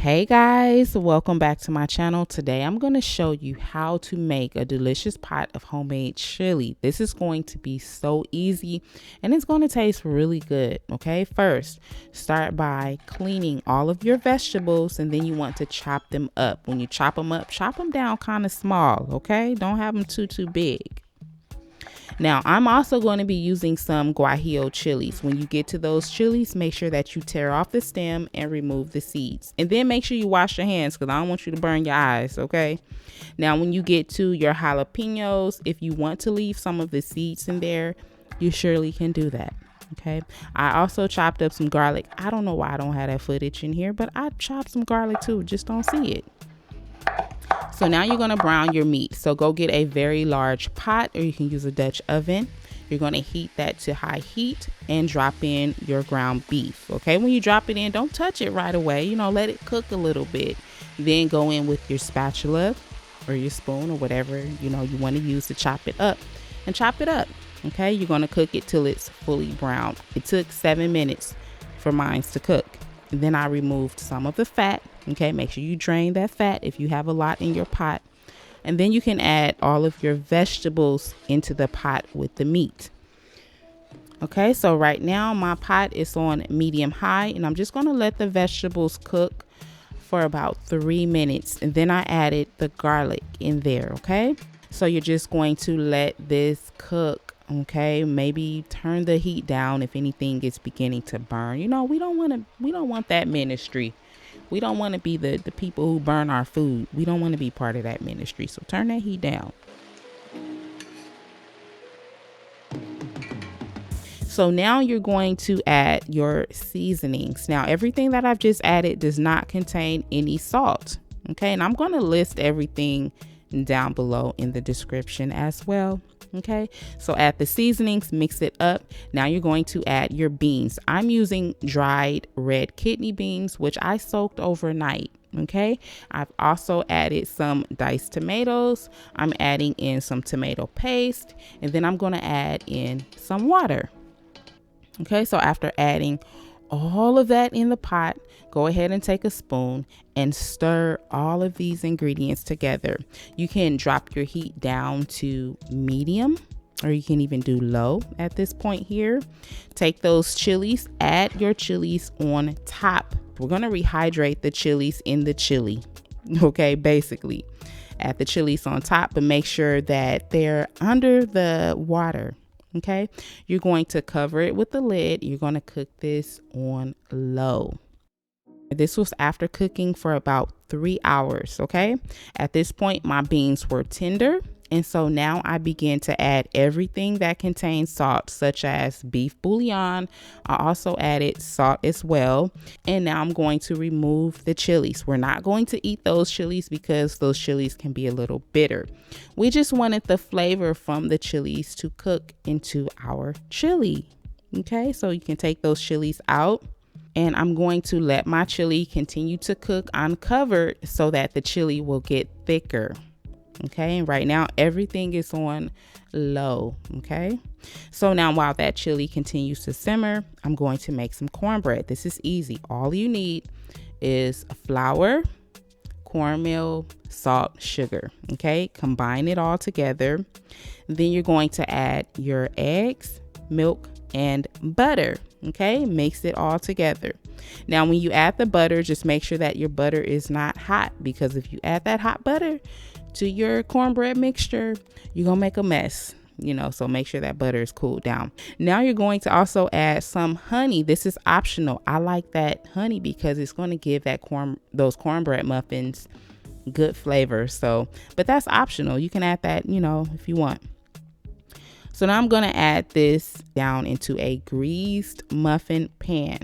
Hey guys, welcome back to my channel. Today I'm going to show you how to make a delicious pot of homemade chili. This is going to be so easy and it's going to taste really good. Okay, first start by cleaning all of your vegetables and then you want to chop them up. When you chop them up, chop them down kind of small. Okay, don't have them too big. Now, I'm also going to be using some guajillo chilies. When you get to those chilies, make sure that you tear off the stem and remove the seeds. And then make sure you wash your hands because I don't want you to burn your eyes, okay? Now, when you get to your jalapeños, if you want to leave some of the seeds in there, you surely can do that, okay? I also chopped up some garlic. I don't know why I don't have that footage in here, but I chopped some garlic too, just don't see it. So now you're going to brown your meat. So go get a very large pot or you can use a Dutch oven. You're going to heat that to high heat and drop in your ground beef. Okay, when you drop it in, don't touch it right away. You know, let it cook a little bit. Then go in with your spatula or your spoon or whatever, you know, you want to use to chop it up and chop it up. Okay, you're going to cook it till it's fully brown. It took 7 minutes for mine to cook. And then I removed some of the fat. Okay, make sure you drain that fat if you have a lot in your pot. And then you can add all of your vegetables into the pot with the meat. Okay, so right now my pot is on medium high and I'm just going to let the vegetables cook for about 3 minutes. And then I added the garlic in there. Okay, so you're just going to let this cook. Okay, maybe turn the heat down if anything is beginning to burn. You know, we don't want that ministry. We don't want to be the people who burn our food. We don't want to be part of that ministry. So turn that heat down. So now you're going to add your seasonings. Now, everything that I've just added does not contain any salt. Okay, and I'm going to list everything down below in the description as well. Okay, so add the seasonings, mix it up. Now you're going to add your beans. I'm using dried red kidney beans, which I soaked overnight. Okay, I've also added some diced tomatoes. I'm adding in some tomato paste, and then I'm going to add in some water. Okay, so after adding all of that in the pot, go ahead and take a spoon and stir all of these ingredients together. You can drop your heat down to medium or you can even do low at this point here. Take those chilies, add your chilies on top. We're going to rehydrate the chilies in the chili. Okay, basically add the chilies on top, but make sure that they're under the water. Okay, you're going to cover it with the lid. You're going to cook this on low. This was after cooking for about 3 hours. Okay, at this point, my beans were tender. And so now I begin to add everything that contains salt, such as beef bouillon. I also added salt as well. And now I'm going to remove the chilies. We're not going to eat those chilies because those chilies can be a little bitter. We just wanted the flavor from the chilies to cook into our chili. Okay, so you can take those chilies out. And I'm going to let my chili continue to cook uncovered so that the chili will get thicker. Okay, and right now everything is on low. Okay, so now while that chili continues to simmer, I'm going to make some cornbread. This is easy. All you need is flour, cornmeal, salt, sugar. Okay, combine it all together. Then you're going to add your eggs, milk, and butter. Okay, mix it all together. Now when you add the butter, just make sure that your butter is not hot, because if you add that hot butter to your cornbread mixture, you're gonna make a mess, you know, so make sure that butter is cooled down. Now you're going to also add some honey. This is optional. I like that honey because it's going to give that those cornbread muffins good flavor. So, but that's optional. You can add that, you know, if you want. So now I'm going to add this down into a greased muffin pan.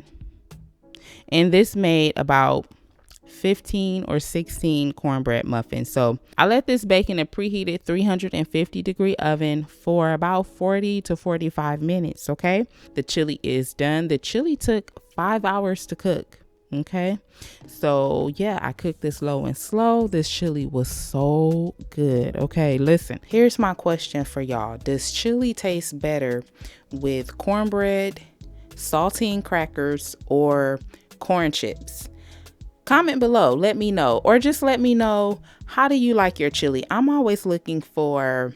And this made about 15 or 16 cornbread muffins. So I let this bake in a preheated 350-degree oven for about 40 to 45 minutes. Okay, the chili is done. The chili took 5 hours to cook. Okay, so yeah, I cooked this low and slow. This chili was so good. Okay, listen, here's my question for y'all. Does chili taste better with cornbread, saltine crackers, or corn chips? Comment below, let me know, or just let me know, how do you like your chili? I'm always looking for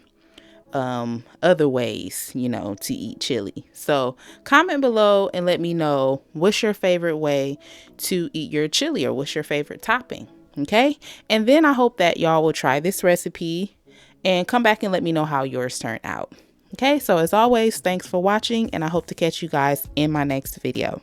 other ways, you know, to eat chili. So comment below and let me know, what's your favorite way to eat your chili, or what's your favorite topping? Okay. And then I hope that y'all will try this recipe and come back and let me know how yours turned out. Okay. So as always, thanks for watching, and I hope to catch you guys in my next video.